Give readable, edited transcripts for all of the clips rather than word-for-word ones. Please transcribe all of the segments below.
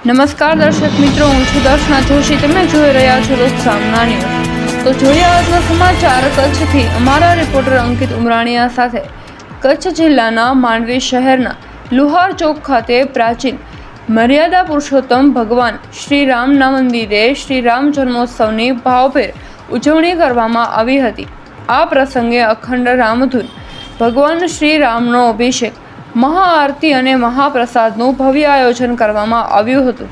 નમસ્કાર દર્શક મિત્રો, હું છું દર્શના જોશી. તમે જોઈ રહ્યા છો લોક સામના ન્યૂઝ. તો જોઈએ આજના સમાચાર કચ્છથી અમારા રિપોર્ટર અંકિત ઉમરાણીયા સાથે. કચ્છ જિલ્લાના માંડવી શહેરના લુહાર ચોક ખાતે પ્રાચીન મર્યાદા પુરુષોત્તમ ભગવાન શ્રી રામના મંદિરે શ્રી રામ જન્મોત્સવની ભાવભેર ઉજવણી કરવામાં આવી હતી. આ પ્રસંગે અખંડ રામધૂન, ભગવાન શ્રી રામનો અભિષેક, મહાઆરતી અને મહાપ્રસાદનું ભવ્ય આયોજન કરવામાં આવ્યું હતું,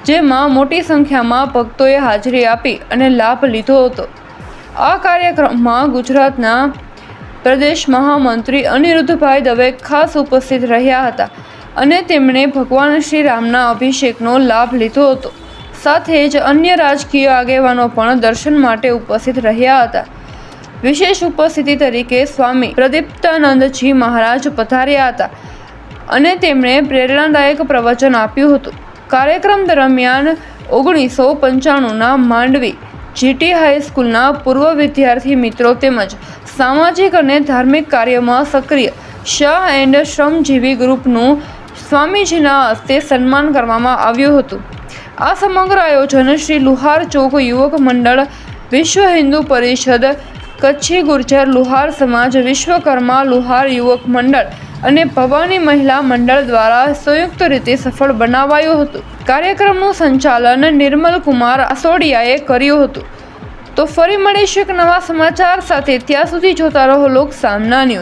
જેમાં મોટી સંખ્યામાં ભક્તોએ હાજરી આપી અને લાભ લીધો હતો. આ કાર્યક્રમમાં ગુજરાતના પ્રદેશ મહામંત્રી અનિરુદ્ધભાઈ દવે ખાસ ઉપસ્થિત રહ્યા હતા અને તેમણે ભગવાન શ્રી રામના અભિષેકનો લાભ લીધો હતો. સાથે જ અન્ય રાજકીય આગેવાનો પણ દર્શન માટે ઉપસ્થિત રહ્યા હતા. વિશેષ ઉપસ્થિતિ તરીકે સ્વામી પ્રદીપ્તાનંદજી મહારાજ પધાર્યા હતા અને તેમણે પ્રેરણાદાયક પ્રવચન આપ્યું હતું. કાર્યક્રમ દરમિયાન 1995ના માંડવી જીટી હાઈસ્કૂલના પૂર્વ વિદ્યાર્થી મિત્રો તેમજ સામાજિક અને ધાર્મિક કાર્યમાં સક્રિય શાહ એન્ડ શ્રમજીવી ગ્રુપનું સ્વામીજીના હસ્તે સન્માન કરવામાં આવ્યું હતું. આ સમગ્ર આયોજન શ્રી લુહાર ચોક યુવક મંડળ, વિશ્વ હિન્દુ પરિષદ, કચ્છી ગુર્જર લુહાર સમાજ, વિશ્વકર્મા લુહાર યુવક મંડળ અને ભવાની મહિલા મંડળ દ્વારા સંયુક્ત રીતે સફળ બનાવાયું હતું. કાર્યક્રમનું સંચાલન નિર્મલ કુમાર આસોડિયાએ કર્યું હતું. તો ફરી મળીશું એક નવા સમાચાર સાથે. ત્યાં સુધી જોતા રહો લોક સામના ન્યૂઝ.